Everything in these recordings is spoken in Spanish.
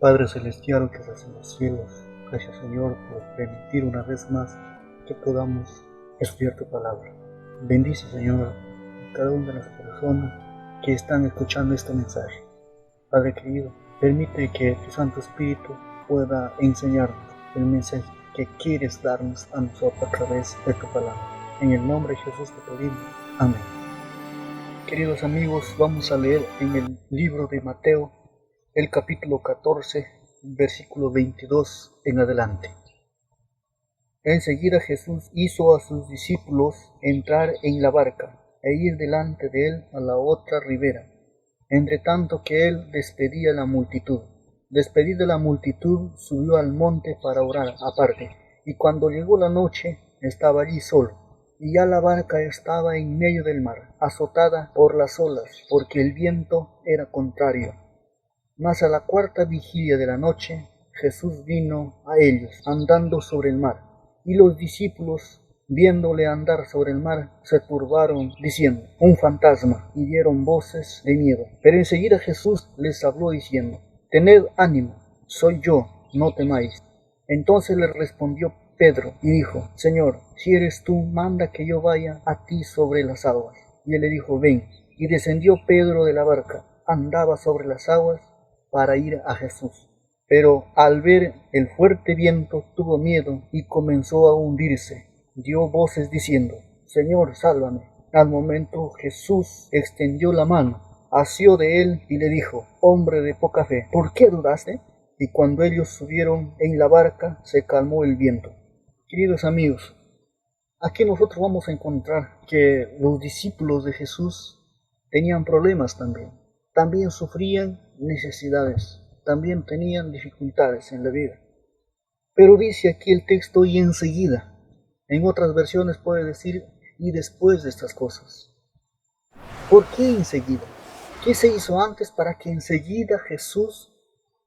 Padre Celestial que estás en los cielos, gracias Señor por permitir una vez más que podamos estudiar tu palabra. Bendice Señor a cada una de las personas que están escuchando este mensaje. Padre querido, permite que tu Santo Espíritu pueda enseñarnos el mensaje que quieres darnos a nosotros a través de tu palabra. En el nombre de Jesús te pedimos. Amén. Queridos amigos, vamos a leer en el libro de Mateo, el capítulo 14, versículo 22 en adelante. Enseguida Jesús hizo a sus discípulos entrar en la barca e ir delante de él a la otra ribera, entre tanto que él despedía a la multitud. Despedida la multitud, subió al monte para orar aparte, y cuando llegó la noche, estaba allí solo. Y ya la barca estaba en medio del mar, azotada por las olas, porque el viento era contrario. Mas a la cuarta vigilia de la noche, Jesús vino a ellos, andando sobre el mar. Y los discípulos, viéndole andar sobre el mar, se turbaron, diciendo, un fantasma, y dieron voces de miedo. Pero enseguida Jesús les habló diciendo, tened ánimo, soy yo, no temáis. Entonces le respondió Pedro y dijo, Señor, si eres tú, manda que yo vaya a ti sobre las aguas. Y él le dijo, ven. Y descendió Pedro de la barca, andaba sobre las aguas para ir a Jesús. Pero al ver el fuerte viento tuvo miedo y comenzó a hundirse. Dio voces diciendo, Señor, sálvame. Al momento Jesús extendió la mano, asió de él y le dijo, hombre de poca fe, ¿por qué dudaste? Y cuando ellos subieron en la barca, se calmó el viento. Queridos amigos, aquí nosotros vamos a encontrar que los discípulos de Jesús tenían problemas también. También sufrían necesidades, también tenían dificultades en la vida. Pero dice aquí el texto y enseguida. En otras versiones puede decir y después de estas cosas. ¿Por qué enseguida? ¿Qué se hizo antes para que enseguida Jesús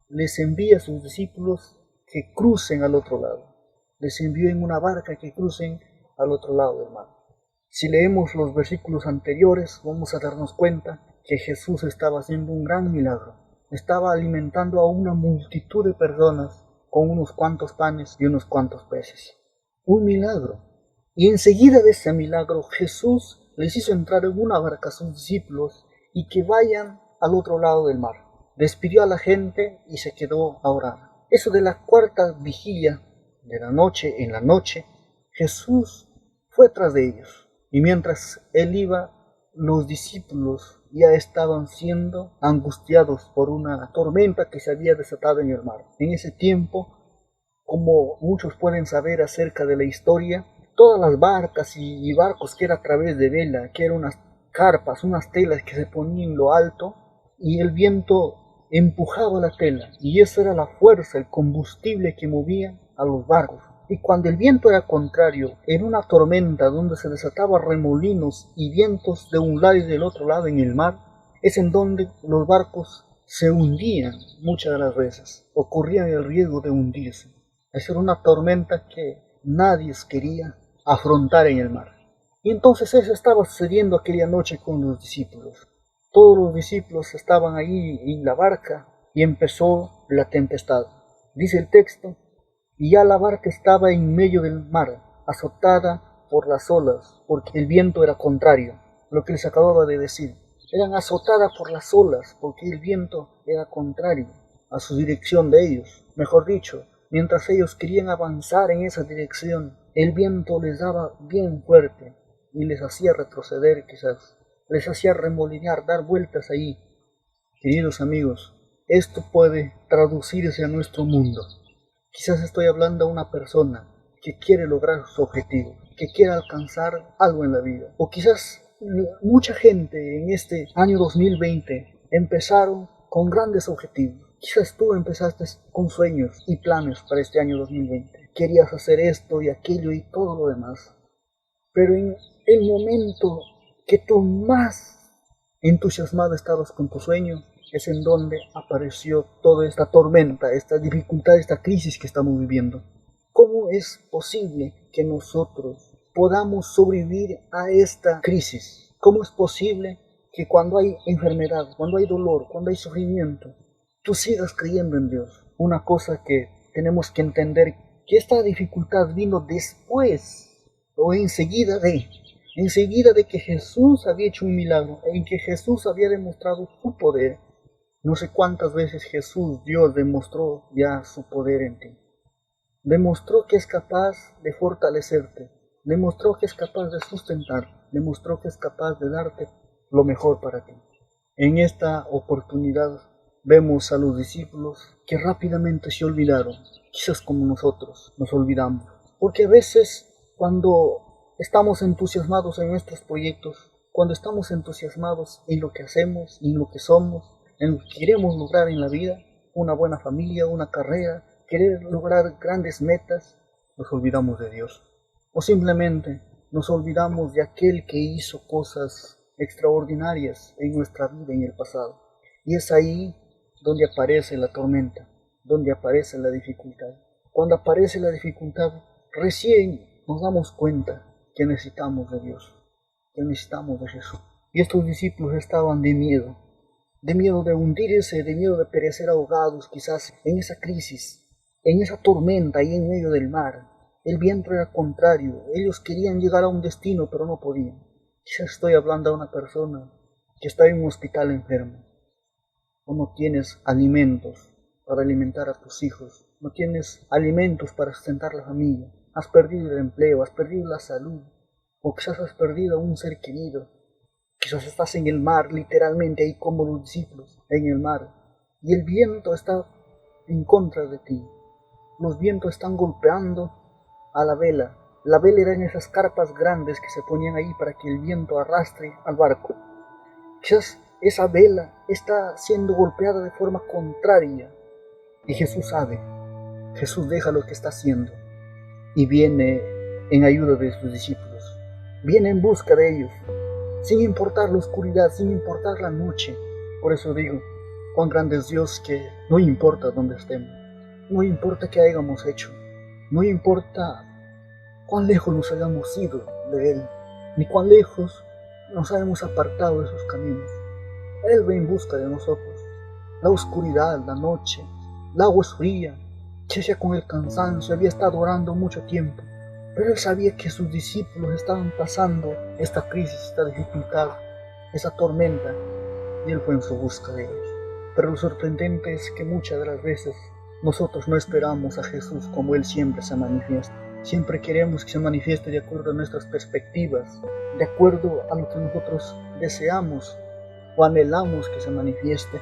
les envíe a sus discípulos que crucen al otro lado? Les envió en una barca que crucen al otro lado del mar. Si leemos los versículos anteriores, vamos a darnos cuenta que Jesús estaba haciendo un gran milagro. Estaba alimentando a una multitud de personas con unos cuantos panes y unos cuantos peces. Un milagro. Y enseguida de ese milagro, Jesús les hizo entrar en una barca a sus discípulos y que vayan al otro lado del mar. Despidió a la gente y se quedó a orar. Eso de la cuarta vigilia de la noche, en la noche, Jesús fue tras de ellos. Y mientras él iba, los discípulos ya estaban siendo angustiados por una tormenta que se había desatado en el mar. En ese tiempo, como muchos pueden saber acerca de la historia, todas las barcas y barcos que era a través de vela, que eran unas carpas, unas telas que se ponían en lo alto, y el viento empujaba la tela, y esa era la fuerza, el combustible que movía a los barcos. Y cuando el viento era contrario, en una tormenta donde se desataban remolinos y vientos de un lado y del otro lado en el mar, es en donde los barcos se hundían muchas de las veces, ocurría el riesgo de hundirse. Esa era una tormenta que nadie quería afrontar en el mar. Y entonces eso estaba sucediendo aquella noche con los discípulos. Todos los discípulos estaban ahí en la barca y empezó la tempestad. Dice el texto, y ya la barca estaba en medio del mar, azotada por las olas, porque el viento era contrario, lo que les acababa de decir. Eran azotadas por las olas, porque el viento era contrario a su dirección de ellos. Mejor dicho, mientras ellos querían avanzar en esa dirección, el viento les daba bien fuerte y les hacía retroceder quizás, les hacía remolinear, dar vueltas ahí. Queridos amigos, esto puede traducirse a nuestro mundo. Quizás estoy hablando a una persona que quiere lograr su objetivo, que quiere alcanzar algo en la vida. O quizás mucha gente en este año 2020 empezaron con grandes objetivos. Quizás tú empezaste con sueños y planes para este año 2020. Querías hacer esto y aquello y todo lo demás. Pero en el momento que tú más entusiasmado estabas con tu sueño, es en donde apareció toda esta tormenta, esta dificultad, esta crisis que estamos viviendo. ¿Cómo es posible que nosotros podamos sobrevivir a esta crisis? ¿Cómo es posible que cuando hay enfermedad, cuando hay dolor, cuando hay sufrimiento, tú sigas creyendo en Dios? una cosa que tenemos que entender, que esta dificultad vino después o enseguida de que Jesús había hecho un milagro, en que Jesús había demostrado su poder. No sé cuántas veces Jesús, Dios, demostró ya su poder en ti. Demostró que es capaz de fortalecerte, demostró que es capaz de sustentar, demostró que es capaz de darte lo mejor para ti. En esta oportunidad vemos a los discípulos que rápidamente se olvidaron, quizás como nosotros nos olvidamos, porque a veces cuando estamos entusiasmados en nuestros proyectos, cuando estamos entusiasmados en lo que hacemos, en lo que somos, en lo que queremos lograr en la vida, una buena familia, una carrera, querer lograr grandes metas, nos olvidamos de Dios. O simplemente nos olvidamos de aquel que hizo cosas extraordinarias en nuestra vida en el pasado. Y es ahí donde aparece la tormenta, donde aparece la dificultad. Cuando aparece la dificultad, recién nos damos cuenta que necesitamos de Dios, que necesitamos de Jesús. Y estos discípulos estaban de miedo de hundirse, de miedo de perecer ahogados quizás en esa crisis, en esa tormenta ahí en medio del mar. El viento era contrario, ellos querían llegar a un destino pero no podían. Quizás estoy hablando a una persona que está en un hospital enfermo, o no tienes alimentos para alimentar a tus hijos, no tienes alimentos para sustentar la familia, has perdido el empleo, has perdido la salud, o quizás has perdido a un ser querido. Quizás estás en el mar, literalmente ahí como los discípulos, en el mar, y el viento está en contra de ti. Los vientos están golpeando a la vela. La vela era en esas carpas grandes que se ponían ahí para que el viento arrastre al barco. Quizás esa vela está siendo golpeada de forma contraria, y Jesús sabe. Jesús deja lo que está haciendo y viene en ayuda de sus discípulos. Viene en busca de ellos, sin importar la oscuridad, sin importar la noche. Por eso digo, cuán grande es Dios, que no importa dónde estemos, no importa qué hayamos hecho, no importa cuán lejos nos hayamos ido de Él, ni cuán lejos nos hayamos apartado de sus caminos. Él va en busca de nosotros. La oscuridad, la noche, el agua es fría, ya con el cansancio, había estado orando mucho tiempo. Pero él sabía que sus discípulos estaban pasando esta crisis, esta dificultad, esa tormenta, y él fue en su busca de ellos. Pero lo sorprendente es que muchas de las veces nosotros no esperamos a Jesús como Él siempre se manifiesta. Siempre queremos que se manifieste de acuerdo a nuestras perspectivas, de acuerdo a lo que nosotros deseamos o anhelamos que se manifieste.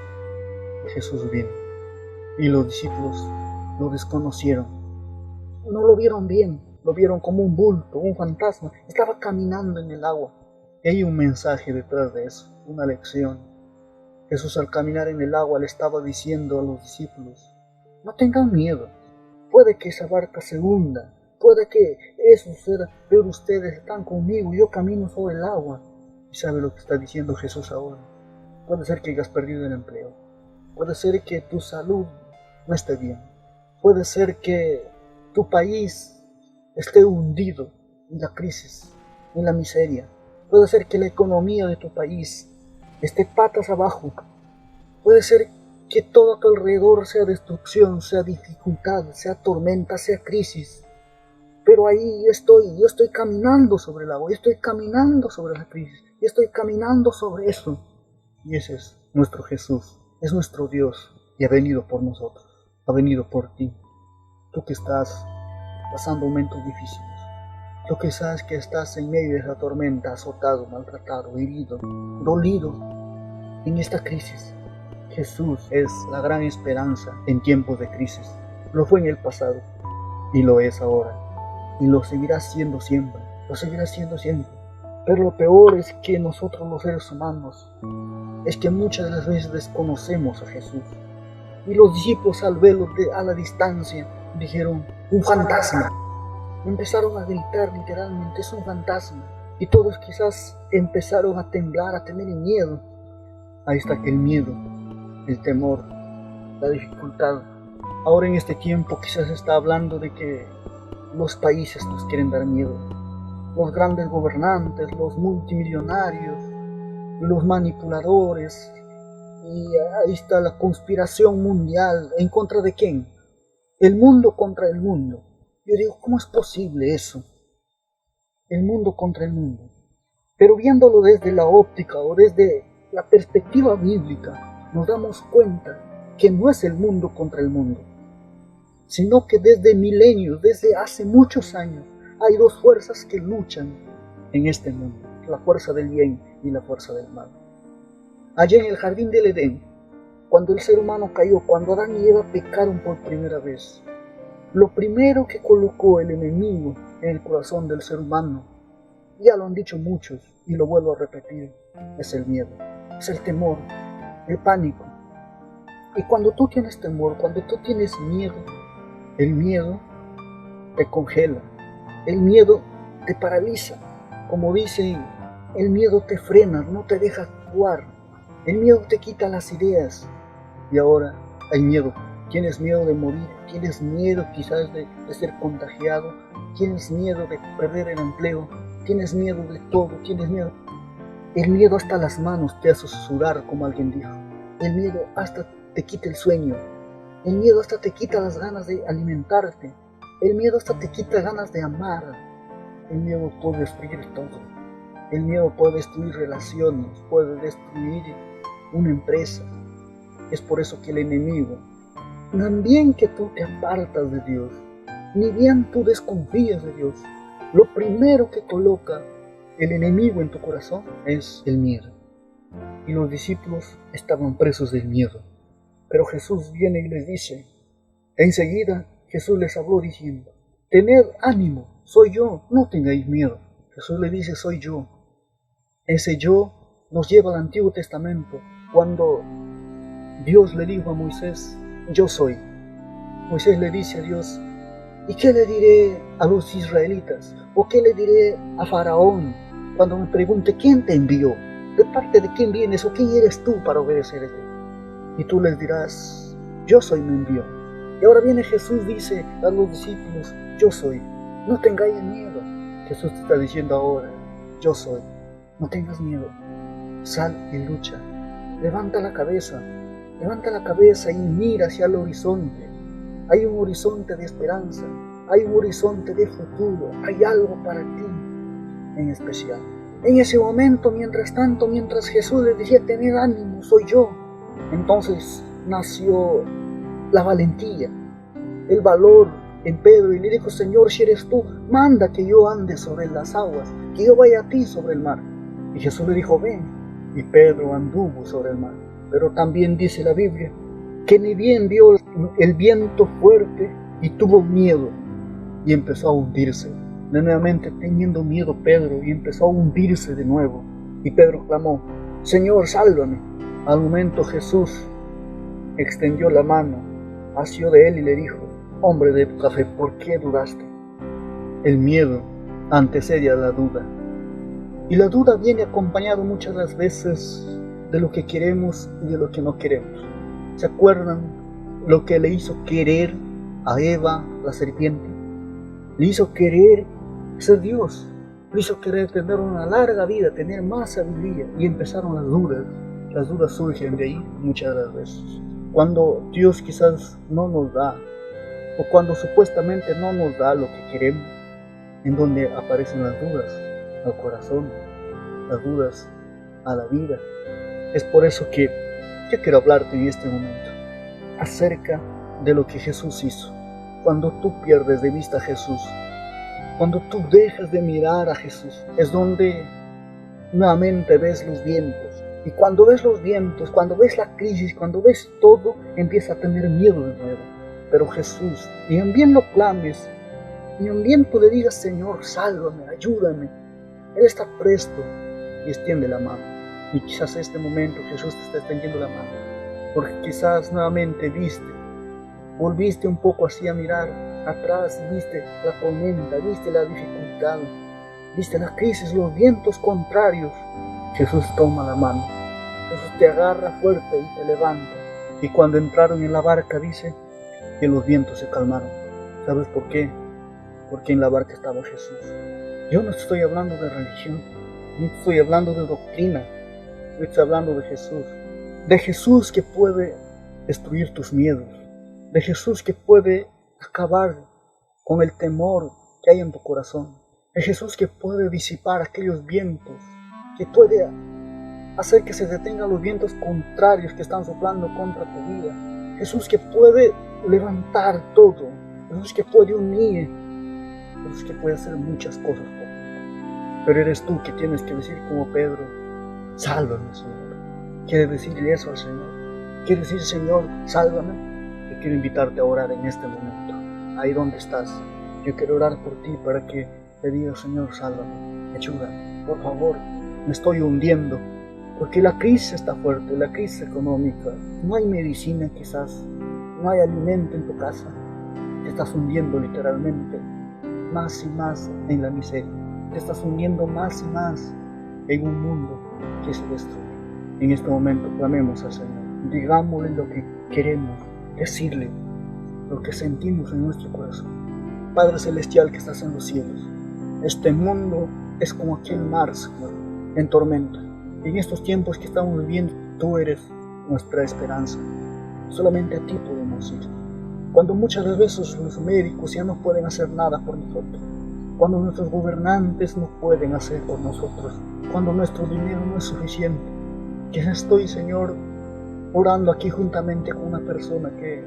Y Jesús vino, y los discípulos lo desconocieron, no lo vieron bien. Lo vieron como un bulto, un fantasma. Estaba caminando en el agua. Y hay un mensaje detrás de eso, una lección. Jesús, al caminar en el agua, le estaba diciendo a los discípulos: no tengan miedo. Puede que esa barca se hunda, puede que eso suceda, pero ustedes están conmigo, yo camino sobre el agua. ¿Y sabe lo que está diciendo Jesús ahora? Puede ser que hayas perdido el empleo, puede ser que tu salud no esté bien, puede ser que tu país esté hundido en la crisis, en la miseria. Puede ser que la economía de tu país esté patas abajo. Puede ser que todo a tu alrededor sea destrucción, sea dificultad, sea tormenta, sea crisis. Pero ahí yo estoy caminando sobre el agua, yo estoy caminando sobre la crisis, yo estoy caminando sobre eso. Y ese es nuestro Jesús, es nuestro Dios, y ha venido por nosotros, ha venido por ti. Tú que estás pasando momentos difíciles, tú que sabes que estás en medio de esa tormenta, azotado, maltratado, herido, dolido en esta crisis. Jesús es la gran esperanza en tiempos de crisis. Lo fue en el pasado y lo es ahora, y lo seguirá siendo siempre, lo seguirá siendo siempre. Pero lo peor es que nosotros los seres humanos, es que muchas de las veces desconocemos a Jesús. Y los discípulos, al verlo a la distancia, dijeron: un fantasma. Empezaron a gritar literalmente: es un fantasma. Y todos quizás empezaron a temblar, a tener miedo. Ahí está que el miedo, el temor, la dificultad. Ahora en este tiempo quizás se está hablando de que los países nos quieren dar miedo. Los grandes gobernantes, los multimillonarios, los manipuladores. Y ahí está la conspiración mundial. ¿En contra de quién? El mundo contra el mundo. Yo digo, ¿cómo es posible eso? El mundo contra el mundo. Pero viéndolo desde la óptica o desde la perspectiva bíblica, nos damos cuenta que no es el mundo contra el mundo, sino que desde milenios, desde hace muchos años, hay dos fuerzas que luchan en este mundo, la fuerza del bien y la fuerza del mal. Allá en el jardín del Edén, cuando el ser humano cayó, cuando Adán y Eva pecaron por primera vez, lo primero que colocó el enemigo en el corazón del ser humano, ya lo han dicho muchos y lo vuelvo a repetir, es el miedo, es el temor, el pánico. Y cuando tú tienes temor, cuando tú tienes miedo, el miedo te congela, el miedo te paraliza. Como dicen, el miedo te frena, no te deja actuar, el miedo te quita las ideas. Y ahora hay miedo. Tienes miedo de morir, tienes miedo quizás de ser contagiado, tienes miedo de perder el empleo, tienes miedo de todo, tienes miedo. El miedo hasta las manos te hace sudar, como alguien dijo. El miedo hasta te quita el sueño. El miedo hasta te quita las ganas de alimentarte. El miedo hasta te quita ganas de amar. El miedo puede destruir todo. El miedo puede destruir relaciones, puede destruir una empresa. Es por eso que el enemigo, no bien que tú te apartas de Dios, ni bien tú desconfías de Dios, lo primero que coloca el enemigo en tu corazón es el miedo. Y los discípulos estaban presos del miedo. Pero Jesús viene y les dice, enseguida Jesús les habló diciendo, tened ánimo, soy yo, no tengáis miedo. Jesús le dice, soy yo. Ese yo nos lleva al Antiguo Testamento, cuando Dios le dijo a Moisés, yo soy. Moisés le dice a Dios, ¿y qué le diré a los israelitas? ¿O qué le diré a Faraón cuando me pregunte quién te envió? ¿De parte de quién vienes o quién eres tú para obedecerle? Y tú les dirás, yo soy, me envió. Y ahora viene Jesús, dice a los discípulos, yo soy, no tengáis miedo. Jesús te está diciendo ahora, yo soy, no tengas miedo, sal y lucha, levanta la cabeza y mira hacia el horizonte. Hay un horizonte de esperanza, hay un horizonte de futuro, hay algo para ti en especial. En ese momento, mientras tanto, mientras Jesús les decía, tened ánimo, soy yo, entonces nació la valentía, el valor en Pedro, y le dijo, Señor, si eres tú, manda que yo ande sobre las aguas, que yo vaya a ti sobre el mar. Y Jesús le dijo, ven, y Pedro anduvo sobre el mar. Pero también dice la Biblia, que ni bien vio el viento fuerte y tuvo miedo, y empezó a hundirse. Nuevamente teniendo miedo Pedro, y empezó a hundirse de nuevo. Y Pedro clamó, Señor, sálvame. Al momento Jesús extendió la mano, asió de él y le dijo, hombre de poca fe, ¿por qué dudaste? El miedo antecede a la duda. Y la duda viene acompañado muchas las veces de lo que queremos y de lo que no queremos. ¿Se acuerdan lo que le hizo querer a Eva, la serpiente? Le hizo querer ser Dios, le hizo querer tener una larga vida, tener más sabiduría, y empezaron las dudas. Las dudas surgen de ahí muchas de las veces. Cuando Dios quizás no nos da, o cuando supuestamente no nos da lo que queremos, en donde aparecen las dudas al corazón, las dudas a la vida. Es por eso que yo quiero hablarte en este momento acerca de lo que Jesús hizo. Cuando tú pierdes de vista a Jesús, cuando tú dejas de mirar a Jesús, es donde nuevamente ves los vientos. Y cuando ves los vientos, cuando ves la crisis, cuando ves todo, empieza a tener miedo de nuevo. Pero Jesús, y en bien lo clames, y en bien tú le digas, Señor, sálvame, ayúdame, Él está presto y extiende la mano. Y quizás en este momento Jesús te está extendiendo la mano, porque quizás nuevamente volviste un poco así a mirar atrás, y viste la tormenta, viste la dificultad, viste la crisis, los vientos contrarios. Jesús toma la mano, Jesús te agarra fuerte y te levanta. Y cuando entraron en la barca, dice que los vientos se calmaron. ¿Sabes por qué? Porque en la barca estaba Jesús. Yo no estoy hablando de religión, no estoy hablando de doctrina, yo estoy hablando de Jesús que puede destruir tus miedos, de Jesús que puede acabar con el temor que hay en tu corazón. El Jesús que puede disipar aquellos vientos, que puede hacer que se detengan los vientos contrarios que están soplando contra tu vida. Jesús que puede levantar todo. Jesús que puede unir. Jesús que puede hacer muchas cosas por ti. Pero eres tú que tienes que decir como Pedro: sálvame, Señor. Quieres decirle eso al Señor. Quieres decir: Señor, sálvame. Yo quiero invitarte a orar en este momento. Ahí donde estás. Yo quiero orar por ti para que te digas: Señor, sálvame. Ayúdame. Por favor, me estoy hundiendo. Porque la crisis está fuerte, la crisis económica. No hay medicina quizás. No hay alimento en tu casa. Te estás hundiendo literalmente más y más en la miseria. Te estás hundiendo más y más en un mundo que se destruye. En este momento clamemos al Señor. Digámosle lo que queremos decirle, lo que sentimos en nuestro corazón. Padre Celestial que estás en los cielos, este mundo es como aquel mar, Señor, en tormenta. En estos tiempos que estamos viviendo, tú eres nuestra esperanza. Solamente a ti podemos ir. Cuando muchas veces los médicos ya no pueden hacer nada por nosotros, cuando nuestros gobernantes no pueden hacer por nosotros, cuando nuestro dinero no es suficiente, que estoy, Señor, orando aquí juntamente con una persona que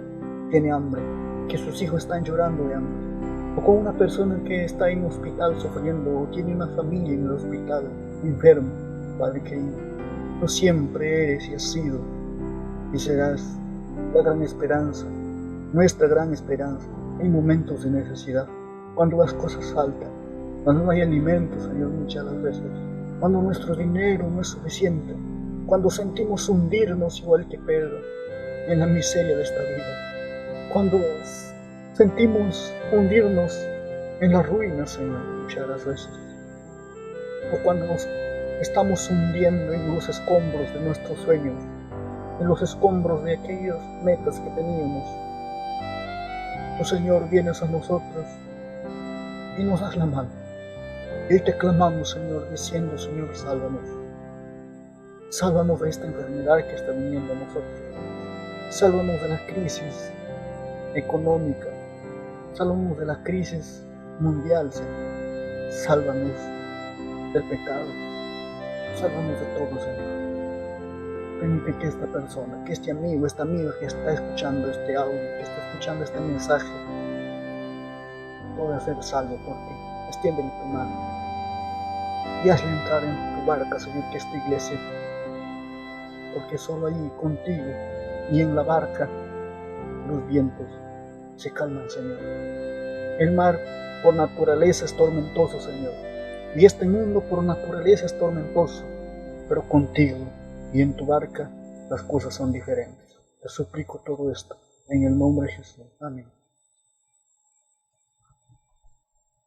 tiene hambre, que sus hijos están llorando de hambre, o con una persona que está en un hospital sufriendo, o tiene una familia en el hospital enfermo. Padre querido, tú siempre eres y has sido y serás la gran esperanza, nuestra gran esperanza en momentos de necesidad, cuando las cosas faltan, cuando no hay alimento, Señor, muchas las veces, cuando nuestro dinero no es suficiente, cuando sentimos hundirnos igual que Pedro en la miseria de esta vida, cuando sentimos hundirnos en la ruina, Señor, muchas las veces, o cuando nos estamos hundiendo en los escombros de nuestros sueños, en los escombros de aquellas metas que teníamos. Oh Señor, vienes a nosotros y nos das la mano. Y te clamamos, Señor, diciendo: Señor, sálvanos. Sálvanos de esta enfermedad que está viniendo a nosotros. Sálvanos de la crisis económica. Sálvanos de la crisis mundial, Señor. Sálvanos del pecado. Sálvanos de todo, Señor. Permite que esta persona, que este amigo, esta amiga que está escuchando este audio, que está escuchando este mensaje, pueda ser salvo por ti. Extiéndele tu mano y hazle entrar en tu barca, Señor, que esta iglesia, porque solo ahí contigo y en la barca los vientos se calman, Señor. El mar por naturaleza es tormentoso, Señor. Y este mundo por naturaleza es tormentoso, pero contigo y en tu barca las cosas son diferentes. Te suplico todo esto en el nombre de Jesús. Amén.